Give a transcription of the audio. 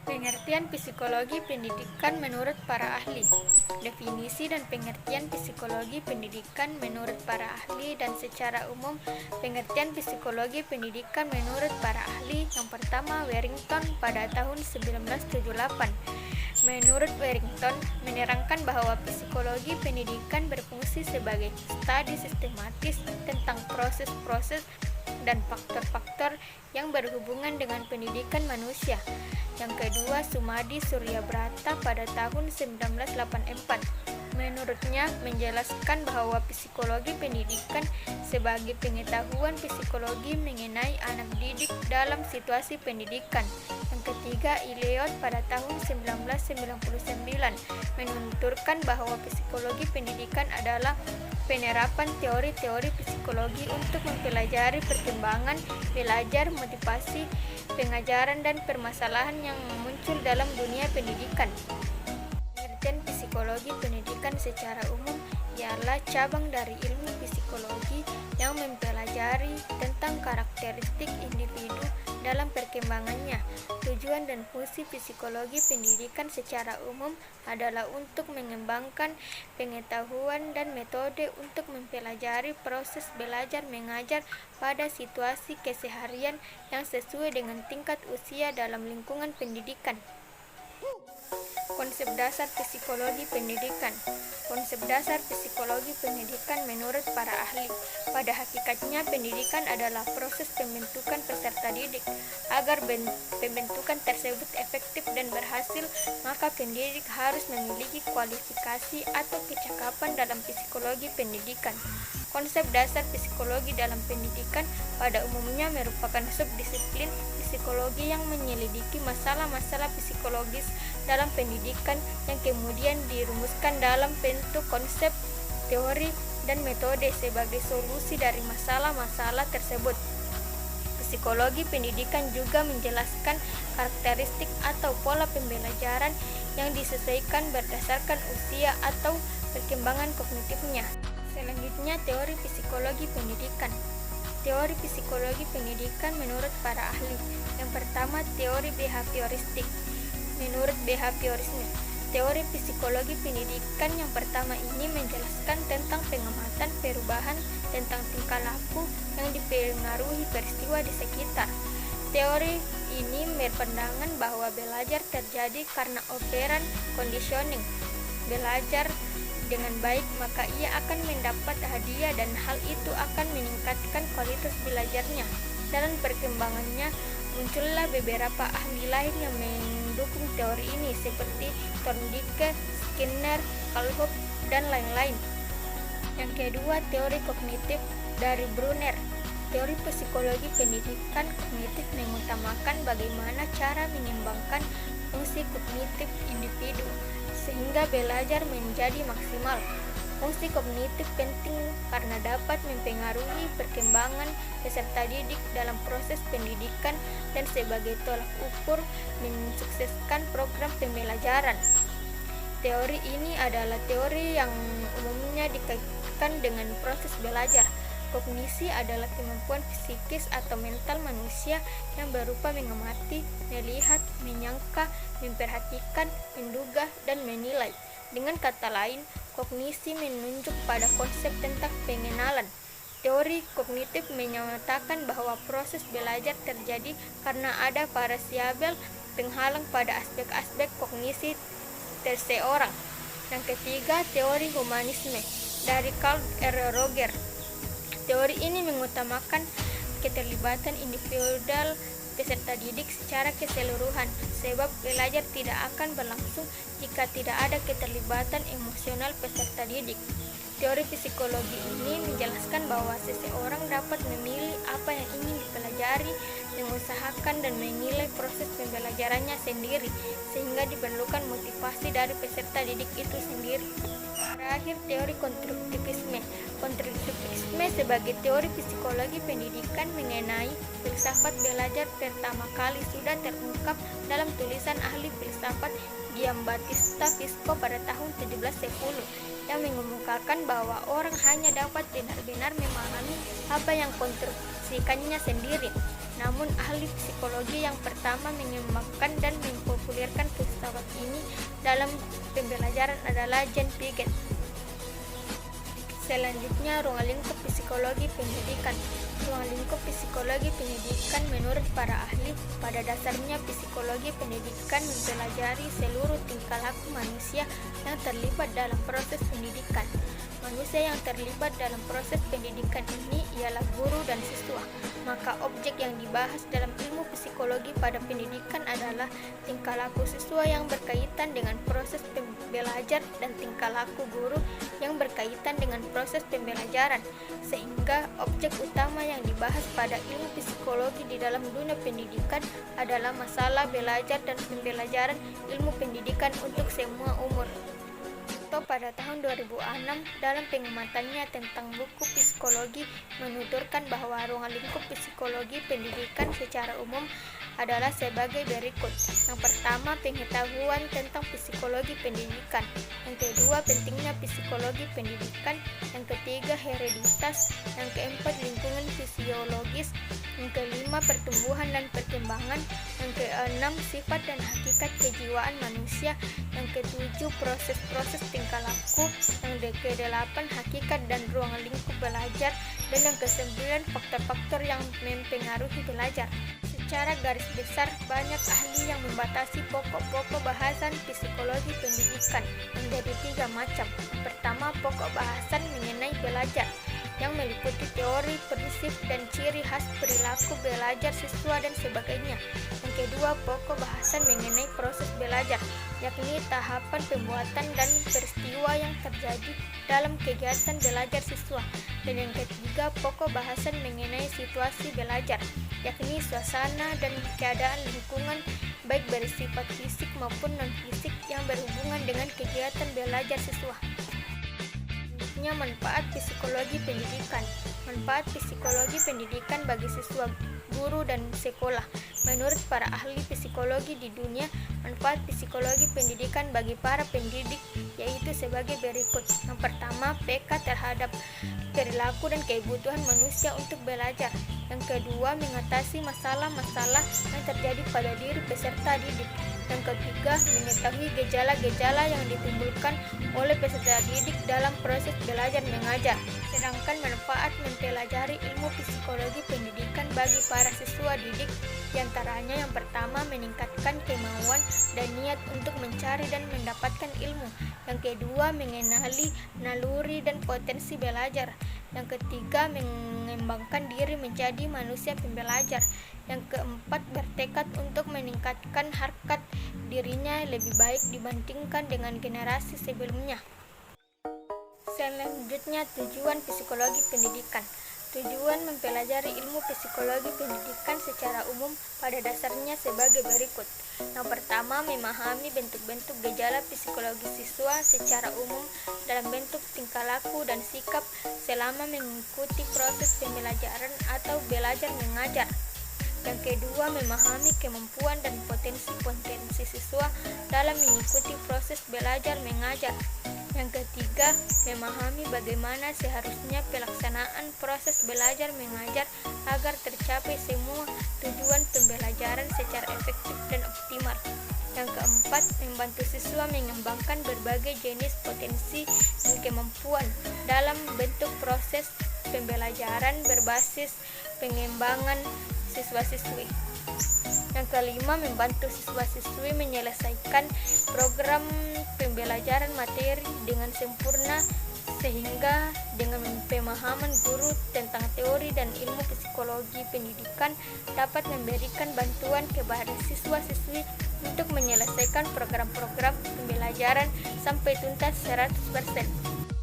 Pengertian psikologi pendidikan menurut para ahli. Definisi dan pengertian psikologi pendidikan menurut para ahli dan secara umum. Pengertian psikologi pendidikan menurut para ahli. Yang pertama, Warrington pada tahun 1978. Menurut Warrington, menerangkan bahwa psikologi pendidikan berfungsi sebagai studi sistematis tentang proses-proses dan faktor-faktor yang berhubungan dengan pendidikan manusia. Yang kedua, Sumadi Suryabrata pada tahun 1984. Menurutnya, menjelaskan bahwa psikologi pendidikan sebagai pengetahuan psikologi mengenai anak didik dalam situasi pendidikan. Yang ketiga, Eliot pada tahun 1999 menuturkan bahwa psikologi pendidikan adalah penerapan teori-teori psikologi untuk mempelajari perkembangan belajar, motivasi, pengajaran, dan permasalahan yang muncul dalam dunia pendidikan. Pengertian psikologi pendidikan secara umum ialah cabang dari ilmu psikologi yang mempelajari tentang karakteristik individu dalam perkembangannya. Tujuan dan fungsi psikologi pendidikan secara umum adalah untuk mengembangkan pengetahuan dan metode untuk mempelajari proses belajar mengajar pada situasi keseharian yang sesuai dengan tingkat usia dalam lingkungan pendidikan. Konsep dasar psikologi pendidikan. Konsep dasar psikologi pendidikan menurut para ahli. Pada hakikatnya, pendidikan adalah proses pembentukan peserta didik. Agar pembentukan tersebut efektif dan berhasil, maka pendidik harus memiliki kualifikasi atau kecakapan dalam psikologi pendidikan. Konsep dasar psikologi dalam pendidikan pada umumnya merupakan subdisiplin psikologi yang menyelidiki masalah-masalah psikologis dalam pendidikan yang kemudian dirumuskan dalam bentuk konsep, teori, dan metode sebagai solusi dari masalah-masalah tersebut. Psikologi pendidikan juga menjelaskan karakteristik atau pola pembelajaran yang disesuaikan berdasarkan usia atau perkembangan kognitifnya. Selanjutnya, teori psikologi pendidikan. Teori psikologi pendidikan menurut para ahli. Yang pertama, teori behavioristik. Menurut behaviorisme, teori psikologi pendidikan yang pertama ini menjelaskan tentang pengamatan perubahan tentang tingkah laku yang dipengaruhi peristiwa di sekitar. Teori ini berpandangan bahwa belajar terjadi karena operan conditioning. Belajar dengan baik, maka ia akan mendapat hadiah dan hal itu akan meningkatkan kualitas belajarnya. Dalam perkembangannya, muncullah beberapa ahli lain yang mendukung teori ini seperti Thorndike, Skinner, Kalhoff, dan lain-lain. Yang kedua, teori kognitif dari Brunner. Teori psikologi pendidikan kognitif mengutamakan bagaimana cara mengembangkan fungsi kognitif individu sehingga belajar menjadi maksimal. Fungsi kognitif penting karena dapat mempengaruhi perkembangan peserta didik dalam proses pendidikan dan sebagai tolak ukur mensukseskan program pembelajaran. Teori ini adalah teori yang umumnya dikaitkan dengan proses belajar. Kognisi adalah kemampuan psikis atau mental manusia yang berupa mengamati, melihat, menyangka, memperhatikan, menduga, dan menilai. Dengan kata lain, kognisi menunjuk pada konsep tentang pengenalan. Teori kognitif menyatakan bahwa proses belajar terjadi karena ada variabel penghalang pada aspek-aspek kognisi seseorang. Yang ketiga, teori humanisme dari Carl R. Roger. Teori ini mengutamakan keterlibatan individual peserta didik secara keseluruhan, sebab belajar tidak akan berlangsung jika tidak ada keterlibatan emosional peserta didik. Teori psikologi ini menjelaskan bahwa seseorang dapat memilih apa yang ingin dipelajari, mengusahakan dan menilai proses pembelajarannya sendiri, sehingga diperlukan motivasi dari peserta didik itu sendiri. Terakhir, teori konstruktivisme. Konstruktivisme sebagai teori psikologi pendidikan mengenai filsafat belajar pertama kali sudah terungkap dalam tulisan ahli filsafat Giambattista Visco pada tahun 1710 yang mengemukakan bahwa orang hanya dapat benar-benar memahami apa yang konstruksikannya sendiri. Namun ahli psikologi yang pertama mengembangkan dan mempopulerkan filsafat ini dalam pembelajaran adalah Jean Piaget. Selanjutnya, ruang lingkup psikologi pendidikan. Ruang lingkup psikologi pendidikan menurut para ahli, pada dasarnya psikologi pendidikan mempelajari seluruh tingkah laku manusia yang terlibat dalam proses pendidikan. Manusia yang terlibat dalam proses pendidikan ini ialah guru dan siswa. Maka objek yang dibahas dalam ilmu psikologi pada pendidikan adalah tingkah laku siswa yang berkaitan dengan proses belajar dan tingkah laku guru yang berkaitan dengan proses pembelajaran. Sehingga objek utama yang dibahas pada ilmu psikologi di dalam dunia pendidikan adalah masalah belajar dan pembelajaran ilmu pendidikan untuk semua umur. Pada tahun 2006 dalam pengamatannya tentang buku psikologi menuturkan bahwa ruang lingkup psikologi pendidikan secara umum adalah sebagai berikut. Yang pertama, pengetahuan tentang psikologi pendidikan. Yang kedua, pentingnya psikologi pendidikan. Yang ketiga, hereditas. Yang keempat, lingkungan fisiologis. Yang kelima, pertumbuhan dan perkembangan. Yang keenam, sifat dan hakikat kejiwaan manusia. Yang ketujuh, proses-proses tingkah laku. Yang kedelapan, hakikat dan ruang lingkup belajar. Dan yang kesembilan, faktor-faktor yang mempengaruhi belajar. Secara garis besar, banyak ahli yang membatasi pokok-pokok bahasan psikologi pendidikan menjadi 3 macam. Yang pertama, pokok bahasan mengenai belajar, yang meliputi teori, prinsip, dan ciri khas perilaku belajar siswa dan sebagainya. Yang kedua, pokok bahasan mengenai proses belajar, yakni tahapan pembuatan dan peristiwa yang terjadi dalam kegiatan belajar siswa. Dan yang ketiga, pokok bahasan mengenai situasi belajar, yakni suasana dan keadaan lingkungan baik bersifat fisik maupun non-fisik yang berhubungan dengan kegiatan belajar siswa. Selanjutnya, manfaat psikologi pendidikan. Manfaat psikologi pendidikan bagi siswa, guru, dan sekolah. Menurut para ahli psikologi di dunia, manfaat psikologi pendidikan bagi para pendidik yaitu sebagai berikut. Yang pertama, peka terhadap perilaku dan kebutuhan manusia untuk belajar. Yang kedua, mengatasi masalah-masalah yang terjadi pada diri peserta didik. Yang ketiga, mengetahui gejala-gejala yang ditimbulkan oleh peserta didik dalam proses belajar mengajar. Sedangkan manfaat mempelajari ilmu psikologi pendidikan bagi para siswa didik diantaranya yang pertama, meningkatkan kemauan dan niat untuk mencari dan mendapatkan ilmu. Yang kedua, mengenali naluri dan potensi belajar. Yang ketiga, mengembangkan diri menjadi manusia pembelajar. Yang keempat, bertekad untuk meningkatkan harkat dirinya lebih baik dibandingkan dengan generasi sebelumnya. Selanjutnya, tujuan psikologi pendidikan. Tujuan mempelajari ilmu psikologi pendidikan secara umum pada dasarnya sebagai berikut. Yang pertama, memahami bentuk-bentuk gejala psikologi siswa secara umum dalam bentuk tingkah laku dan sikap selama mengikuti proses pembelajaran atau belajar mengajar. Yang kedua, memahami kemampuan dan potensi-potensi siswa dalam mengikuti proses belajar mengajar. Yang ketiga, memahami bagaimana seharusnya pelaksanaan proses belajar mengajar agar tercapai semua tujuan pembelajaran secara efektif dan optimal. Yang keempat, membantu siswa mengembangkan berbagai jenis potensi dan kemampuan dalam bentuk proses pembelajaran berbasis pengembangan siswa-siswi. Yang kelima, membantu siswa-siswi menyelesaikan program pembelajaran materi dengan sempurna sehingga dengan pemahaman guru tentang teori dan ilmu psikologi pendidikan dapat memberikan bantuan kepada siswa-siswi untuk menyelesaikan program-program pembelajaran sampai tuntas 100%.